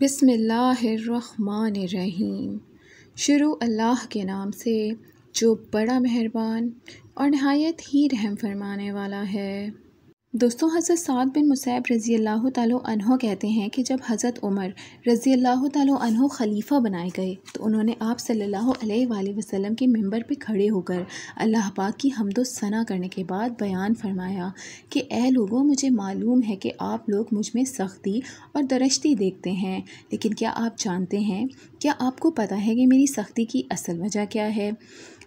बिस्मिल्लाहिर्रहमानिर्रहीम। शुरू अल्लाह के नाम से जो बड़ा मेहरबान और नहायत ही रहम फरमाने वाला है। दोस्तों, हज़रत साद बिन मुसैब रज़ी अल्लाह तआला अन्हो कहते हैं कि जब हज़रत उमर रज़ी अल्लाह तआला अन्हो ख़लीफ़ा बनाए गए तो उन्होंने आप सल्लल्लाहु अलैहि वसल्लम के मिंबर पे खड़े होकर अल्लाह पाक की हम्द व सना करने के बाद बयान फरमाया कि ए लोगों, मुझे मालूम है कि आप लोग मुझ में सख्ती और दरश्ती देखते हैं, लेकिन क्या आप जानते हैं, क्या आपको पता है कि मेरी सख्ती की असल वजह क्या है?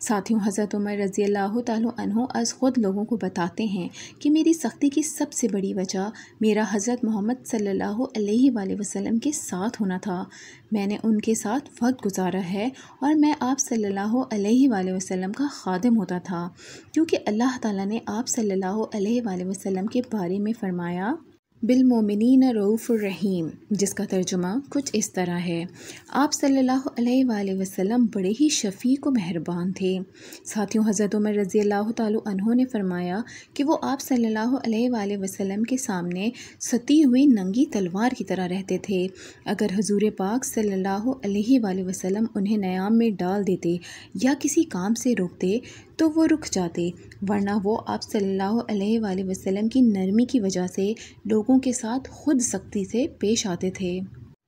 साथियों, हज़रत उमर रज़ी अल्लाह तआला अन्हो अज़ ख़ुद लोगों को बताते हैं कि मेरी सख्ती की सबसे बड़ी वजह मेरा हज़रत मोहम्मद सल्लल्लाहु अलैहि वसल्लम के साथ होना था। मैंने उनके साथ वक्त गुजारा है और मैं आप सल्लल्लाहु अलैहि वसल्लम का खादिम होता था, क्योंकि अल्लाह ताला ने आप सल्लल्लाहु अलैहि वसल्लम के बारे में फ़रमाया बिलमोमिनीन रऊफ़ुर रहीम, जिसका तर्जुमा कुछ इस तरह है, आप सल्लल्लाहु अलैहि वसल्लम बड़े ही शफ़ीक़ व मेहरबान थे। साथियों, हज़रत उमर रज़ी अल्लाह तआला अन्हो ने फ़रमाया कि वो आप सल्लल्लाहु अलैहि वसल्लम के सामने सती हुई नंगी तलवार की तरह रहते थे। अगर हुज़ूर पाक सल्लल्लाहु अलैहि वसल्लम उन्हें न्याम में डाल देते या किसी काम से रोकते तो वो रुक जाते, वरना वो आप सल्लल्लाहु अलैहि वसल्लम की नरमी की वजह से लोगों के साथ खुद सख्ती से पेश आते थे।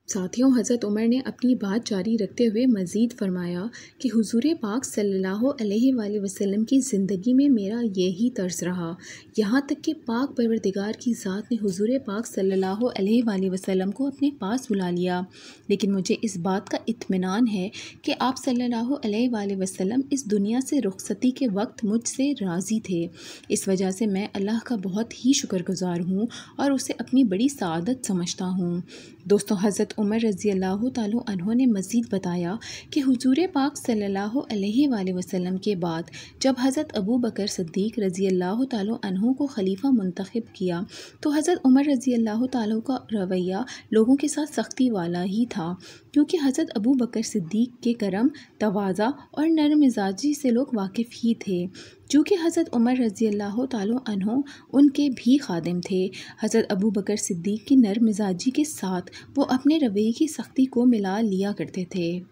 साथियों, हज़रत उमर ने अपनी बात जारी रखते हुए मज़ीद फ़रमाया कि हुज़ूर पाक सल्लल्लाहु अलैहि वसल्लम की ज़िंदगी में मेरा यही तर्स रहा, यहाँ तक कि पाक परवरदिगार की ज़ात ने हुज़ूर पाक सल्लल्लाहु अलैहि वसल्लम को अपने पास बुला लिया। लेकिन मुझे इस बात का इत्मीनान है कि आप सल्लल्लाहु अलैहि वसल्लम इस दुनिया से रुखसती के वक्त मुझसे राज़ी थे। इस वजह से मैं अल्लाह का बहुत ही शुक्रगुज़ार हूँ और उसे अपनी बड़ी सआदत समझता हूँ। दोस्तों, हज़रत उमर रज़ी अल्लाह तआला अन्हो ने मज़ीद बताया कि हुज़ूर पाक सल्लल्लाहु अलैहि वसल्लम के बाद जब हज़रत अबू बकर सिद्दीक़ रज़ी अल्लाह तआला अन्हो को खलीफा मुंतखब किया तो हज़रत उमर रज़ी अल्लाह तआला का रवैया लोगों के साथ सख्ती वाला ही था, क्योंकि हज़रत अबू बकर सिद्दीक़ के करम, तवाज़ा और नरम मिजाजी से लोग वाकिफ़ ही थे। चूँकि हज़रत उमर रज़ी अल्लाह तआला अन्हो उनके भी खादिम थे, हज़रत अबू बकर सिद्दीक़ की नरम मिजाजी के साथ वो अपने रवैये की सख्ती को मिला लिया करते थे।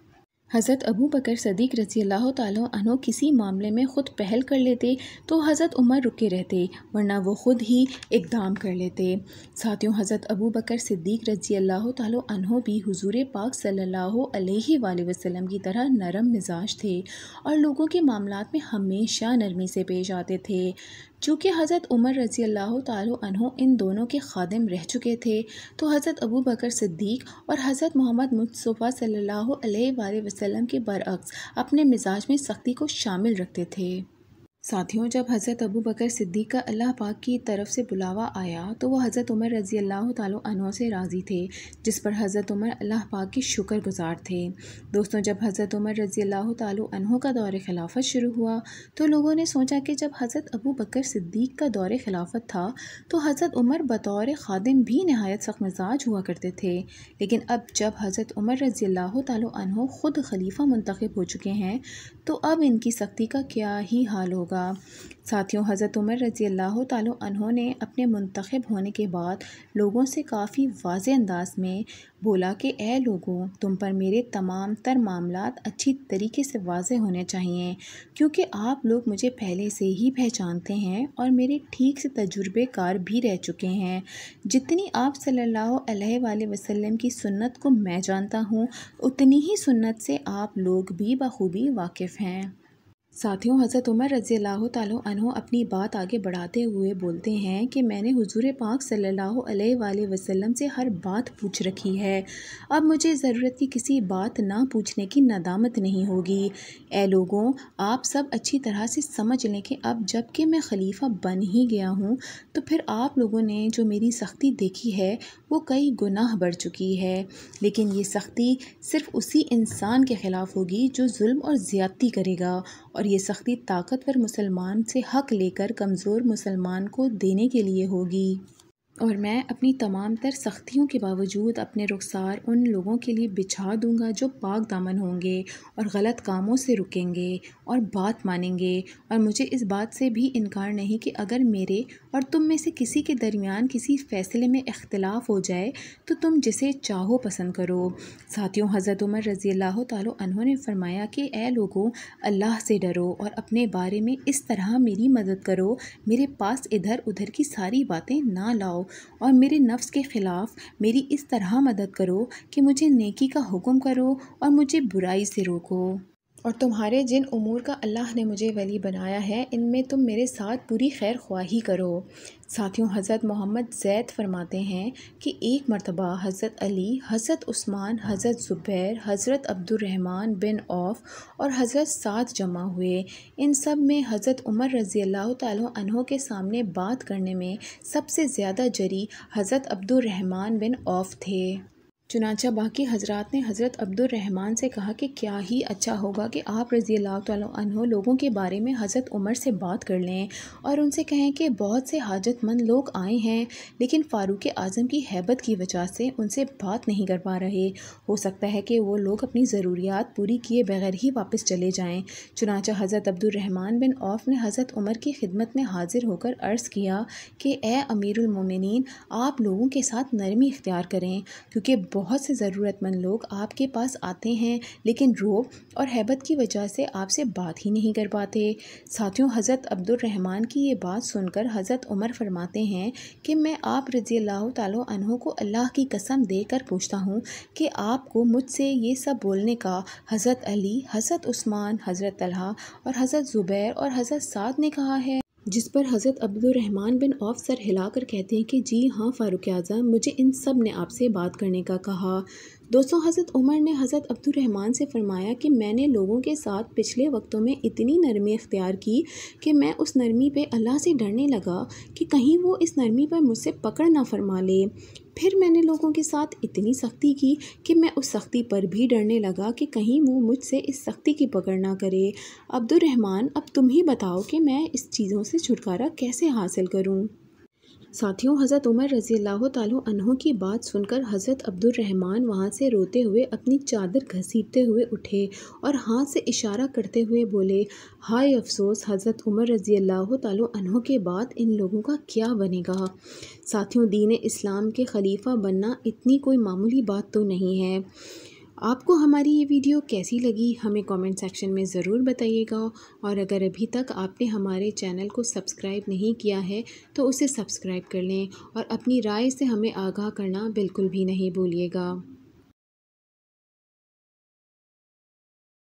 हज़रत अबू बकर सिद्दीक़ रज़ी अल्लाह तआला अन्हो किसी मामले में ख़ुद पहल कर लेते तो हज़रत उमर रुके रहते, वरना वो ख़ुद ही इक़दाम कर लेते। साथियों, हज़रत अबू बकर सिद्दीक़ रज़ी अल्लाह तआला अन्हो भी हुज़ूर पाक सल्लल्लाहु अलैहि वसल्लम की तरह नरम मिजाज थे और लोगों के मामलात में हमेशा नरमी से पेश आते थे। चूँकि हज़रत उमर रज़ी अल्लाह तआला अन्हो इन दोनों के खादिम रह चुके थे, तो हज़रत अबू बकर सिद्दीक़ और हज़रत मोहम्मद मुस्तफ़ा सल्लल्लाहु अलैहि वसल्लम के बरअक्स अपने मिजाज में सख्ती को शामिल रखते थे। साथियों, जब हज़रत अबू बकर सिद्दीक़ का अल्लाह पाक की तरफ से बुलावा आया तो वो हज़रत उमर रज़ी अल्लाह तआला अन्हो से राज़ी थे, जिस पर हज़रत उमर अल्लाह पाक के शुक्रगुज़ार थे। दोस्तों, जब हज़रत उमर रज़ी अल्लाह तआला अन्हो का दौर खिलाफत शुरू हुआ तो लोगों ने सोचा कि जब हज़रत अबू बकर सिद्दीक़ का दौर खिलाफत था तो हज़रत उमर बतौर खादिम भी नहायत सख्त मिजाज हुआ करते थे, लेकिन अब जब हज़रत उमर रज़ी अल्लाह तआला अन्हो ख़ुद खलीफा मुंतखब हो चुके हैं तो अब इनकी सख्ती का क्या ही हाल होगा। साथियों, हज़रत उमर रज़ी अल्लाह तआला अन्हो ने अपने मुंतखब होने के बाद लोगों से काफ़ी वाज़े अंदाज में बोला कि ए लोगों, तुम पर मेरे तमाम तर मामलात अच्छी तरीके से वाज़े होने चाहिए, क्योंकि आप लोग मुझे पहले से ही पहचानते हैं और मेरे ठीक से तजुर्बेकार भी रह चुके हैं। जितनी आप सल्लल्लाहु अलैहि वसल्लम की सुन्नत को मैं जानता हूँ, उतनी ही सुन्नत से आप लोग भी बखूबी वाकिफ़ हैं। साथियों, हज़रत उमर रज़ी अल्लाह तआला अन्हो अपनी बात आगे बढ़ाते हुए बोलते हैं कि मैंने हुज़ूर पाक सल्लल्लाहु अलैहि वसल्लम से हर बात पूछ रखी है, अब मुझे ज़रूरत की किसी बात ना पूछने की नदामत नहीं होगी। ए लोगों, आप सब अच्छी तरह से समझ लें कि अब जब कि मैं खलीफा बन ही गया हूँ तो फिर आप लोगों ने जो मेरी सख्ती देखी है वो कई गुनाह बढ़ चुकी है, लेकिन ये सख्ती सिर्फ़ उसी इंसान के ख़िलाफ़ होगी जो जुल्म और ज़्यादती करेगा, और ये सख्ती ताकतवर मुसलमान से हक़ लेकर कमज़ोर मुसलमान को देने के लिए होगी। और मैं अपनी तमाम तर सख्तियों के बावजूद अपने रुखसार उन लोगों के लिए बिछा दूंगा जो पाक दामन होंगे और गलत कामों से रुकेंगे और बात मानेंगे और मुझे इस बात से भी इनकार नहीं कि अगर मेरे और तुम में से किसी के दरमियान किसी फ़ैसले में इख्तिलाफ़ हो जाए तो तुम जिसे चाहो पसंद करो। साथियों, हज़रत उमर रज़ी अल्लाह तआला अन्हु ने फरमाया कि ए लोगों, अल्लाह से डरो और अपने बारे में इस तरह मेरी मदद करो, मेरे पास इधर उधर की सारी बातें ना लाओ और मेरे नफ्स के ख़िलाफ़ मेरी इस तरह मदद करो कि मुझे नेकी का हुक्म करो और मुझे बुराई से रोको। और तुम्हारे जिन उमूर का अल्लाह ने मुझे वली बनाया है इनमें तुम मेरे साथ पूरी खैर ख्वाही करो। साथियों, हज़रत मोहम्मद ज़ैद फरमाते हैं कि एक मरतबा हज़रत अली, हज़रत उस्मान, हज़रत ज़ुबैर, हज़रत अब्दुर्रहमान बिन औफ़ और हज़रत साद जमा हुए। इन सब में हज़रत उमर रज़ी अल्लाह तआला अन्हु के सामने बात करने में सबसे ज़्यादा जरी हज़रत अब्दुर्रहमान बिन औफ़ थे। चुनांचा बाकी हजरात ने हज़रत अब्दुर्रहमान से कहा कि क्या ही अच्छा होगा कि आप रज़ी अल्लाह तआला अन्हु लोगों के बारे में हज़रत उमर से बात कर लें और उनसे कहें कि बहुत से हाजतमंद लोग आए हैं लेकिन फ़ारूक आज़म की हैबत की वजह से उनसे बात नहीं कर पा रहे। हो सकता है कि वो लोग अपनी ज़रूरियात पूरी किए बगैर ही वापस चले जाएँ। चुनांचा हज़रत अब्दुर्रहमान बिन औफ़ ने हज़रत उमर की खिदमत में हाजिर होकर अर्ज़ किया कि ए अमीरुल मोमिनीन, आप लोगों के साथ नरमी इख्तियार करें क्योंकि बहुत से ज़रूरतमंद लोग आपके पास आते हैं लेकिन रौब और हैबत की वजह से आपसे बात ही नहीं कर पाते। साथियों, हज़रत अब्दुर्रहमान की ये बात सुनकर हज़रत उमर फरमाते हैं कि मैं आप रज़ी अल्लाह तआला अन्हु को अल्लाह की कसम देकर पूछता हूँ कि आपको मुझसे ये सब बोलने का हज़रत अली, हज़रत उस्मान, हज़रत तलहा और हज़रत ज़ुबैर और हज़रत साद ने कहा है। जिस पर हज़रत अब्दुर्रहमान बिन औफ़ सर हिलाकर कहते हैं कि जी हाँ फ़ारूक आज़म, मुझे इन सब ने आपसे बात करने का कहा। दोस्तों, हज़रत उमर ने हज़रत अब्दुर्रहमान से फ़रमाया कि मैंने लोगों के साथ पिछले वक्तों में इतनी नरमी इख्तियार की कि मैं उस नरमी पे अल्लाह से डरने लगा कि कहीं वो इस नरमी पर मुझसे पकड़ ना फरमा ले। फिर मैंने लोगों के साथ इतनी सख्ती की कि मैं उस सख्ती पर भी डरने लगा कि कहीं वो मुझसे इस सख्ती की पकड़ ना करे। अब्दुर्रहमान, अब तुम ही बताओ कि मैं इस चीज़ों से छुटकारा कैसे हासिल करूं? साथियों, हज़रत उमर रज़ी अल्लाह तआला अन्हु की बात सुनकर हज़रत अब्दुर्रहमान वहाँ से रोते हुए अपनी चादर घसीटते हुए उठे और हाथ से इशारा करते हुए बोले, हाय अफसोस, हज़रत उमर रज़ी अल्लाह तआला अन्हु के बाद इन लोगों का क्या बनेगा। साथियों, दीन इस्लाम के खलीफा बनना इतनी कोई मामूली बात तो नहीं है। आपको हमारी ये वीडियो कैसी लगी हमें कमेंट सेक्शन में ज़रूर बताइएगा और अगर अभी तक आपने हमारे चैनल को सब्सक्राइब नहीं किया है तो उसे सब्सक्राइब कर लें और अपनी राय से हमें आगाह करना बिल्कुल भी नहीं भूलिएगा।